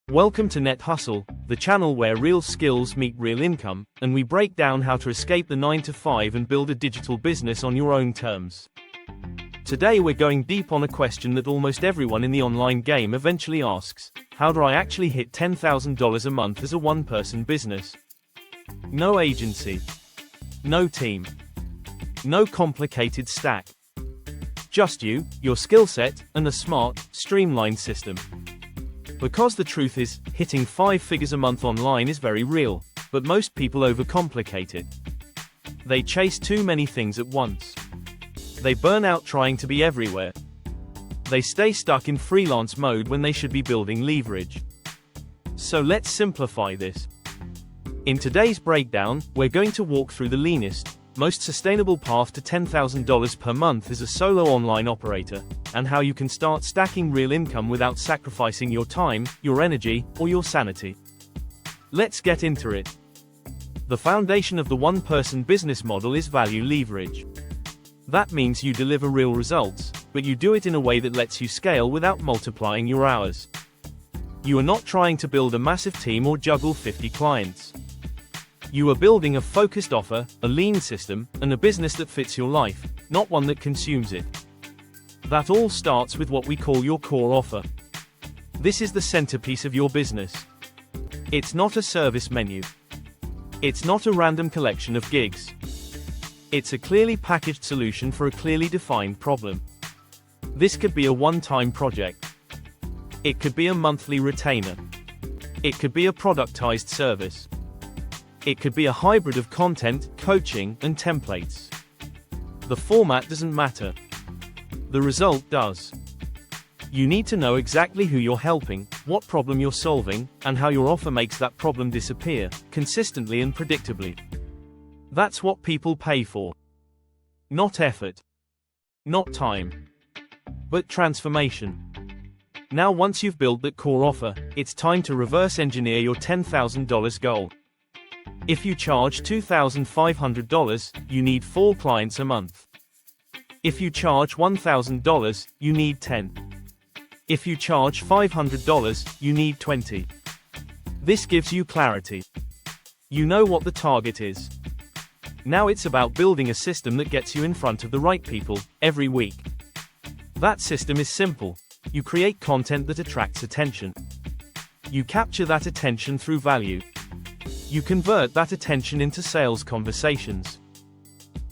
Welcome to Net Hustle, the channel where real skills meet real income, and we break down how to escape the 9-to-5 and build a digital business on your own terms. Today we're going deep on a question that almost everyone in the online game eventually asks: how do I actually hit $10,000 a month as a one-person business? No agency. No team. No complicated stack. Just you, your skill set, and a smart, streamlined system. Because the truth is, hitting 5 figures a month online is very real, but most people overcomplicate it. They chase too many things at once. They burn out trying to be everywhere. They stay stuck in freelance mode when they should be building leverage. So let's simplify this. In today's breakdown, we're going to walk through the leanest, most sustainable path to $10,000 per month as a solo online operator, and how you can start stacking real income without sacrificing your time, your energy, or your sanity. Let's get into it. The foundation of the one-person business model is value leverage. That means you deliver real results, but you do it in a way that lets you scale without multiplying your hours. You are not trying to build a massive team or juggle 50 clients. You are building a focused offer, a lean system, and a business that fits your life, not one that consumes it. That all starts with what we call your core offer. This is the centerpiece of your business. It's not a service menu. It's not a random collection of gigs. It's a clearly packaged solution for a clearly defined problem. This could be a one-time project. It could be a monthly retainer. It could be a productized service. It could be a hybrid of content, coaching, and templates. The format doesn't matter. The result does. You need to know exactly who you're helping, what problem you're solving, and how your offer makes that problem disappear, consistently and predictably. That's what people pay for. Not effort. Not time. But transformation. Now once you've built that core offer, it's time to reverse engineer your $10,000 goal. If you charge $2,500, you need 4 clients a month. If you charge $1,000, you need 10. If you charge $500, you need 20. This gives you clarity. You know what the target is. Now it's about building a system that gets you in front of the right people, every week. That system is simple. You create content that attracts attention. You capture that attention through value. You convert that attention into sales conversations.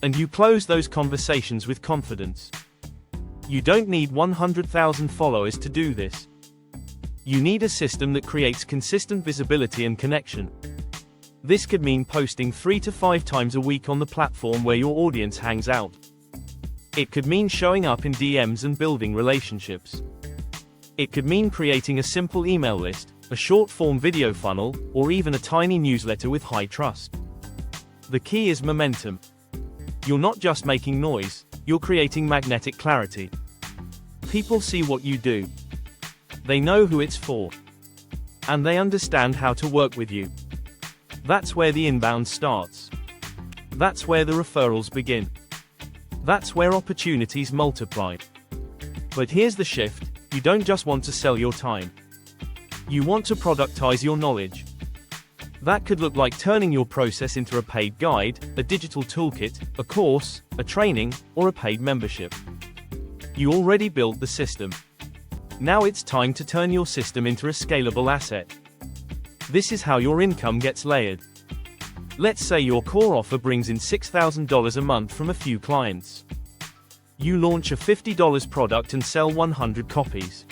And you close those conversations with confidence. You don't need 100,000 followers to do this. You need a system that creates consistent visibility and connection. This could mean posting 3 to 5 times a week on the platform where your audience hangs out. It could mean showing up in DMs and building relationships. It could mean creating a simple email list, a short-form video funnel, or even a tiny newsletter with high trust. The key is momentum. You're not just making noise, you're creating magnetic clarity. People see what you do. They know who it's for. And they understand how to work with you. That's where the inbound starts. That's where the referrals begin. That's where opportunities multiply. But here's the shift: you don't just want to sell your time. You want to productize your knowledge. That could look like turning your process into a paid guide, a digital toolkit, a course, a training, or a paid membership. You already built the system. Now it's time to turn your system into a scalable asset. This is how your income gets layered. Let's say your core offer brings in $6,000 a month from a few clients. You launch a $50 product and sell 100 copies.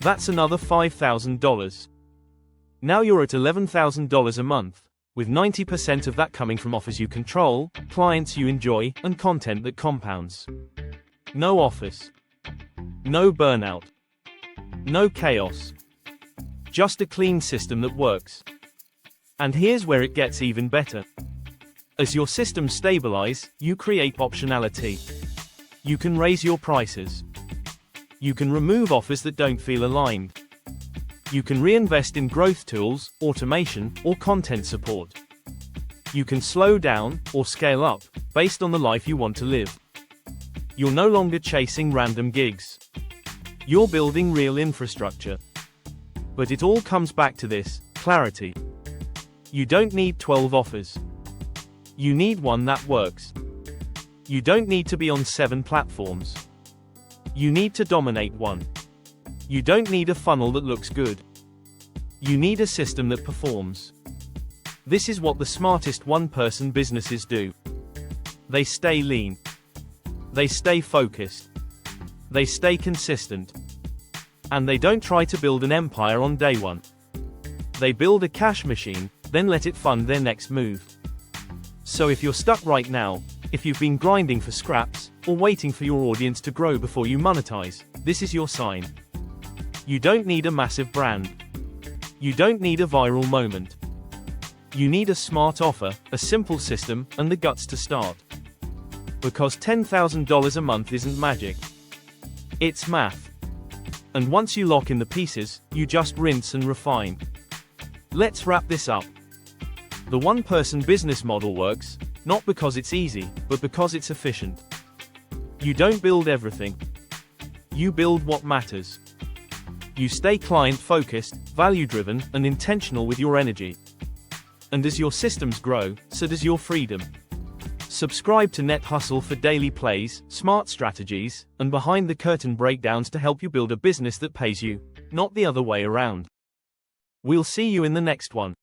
That's another $5,000. Now you're at $11,000 a month, with 90% of that coming from offers you control, clients you enjoy, and content that compounds. No office. No burnout. No chaos. Just a clean system that works. And here's where it gets even better. As your systems stabilize, you create optionality. You can raise your prices. You can remove offers that don't feel aligned. You can reinvest in growth tools, automation, or content support. You can slow down, or scale up, based on the life you want to live. You're no longer chasing random gigs. You're building real infrastructure. But it all comes back to this: clarity. You don't need 12 offers. You need one that works. You don't need to be on 7 platforms. You need to dominate one. You don't need a funnel that looks good. You need a system that performs. This is what the smartest one-person businesses do. They stay lean. They stay focused. They stay consistent. And they don't try to build an empire on day one. They build a cash machine, then let it fund their next move. So if you're stuck right now, if you've been grinding for scraps, or waiting for your audience to grow before you monetize, this is your sign. You don't need a massive brand. You don't need a viral moment. You need a smart offer, a simple system, and the guts to start. Because $10,000 a month isn't magic. It's math. And once you lock in the pieces, you just rinse and refine. Let's wrap this up. The one-person business model works, not because it's easy, but because it's efficient. You don't build everything. You build what matters. You stay client-focused, value-driven, and intentional with your energy. And as your systems grow, so does your freedom. Subscribe to Net Hustle for daily plays, smart strategies, and behind-the-curtain breakdowns to help you build a business that pays you, not the other way around. We'll see you in the next one.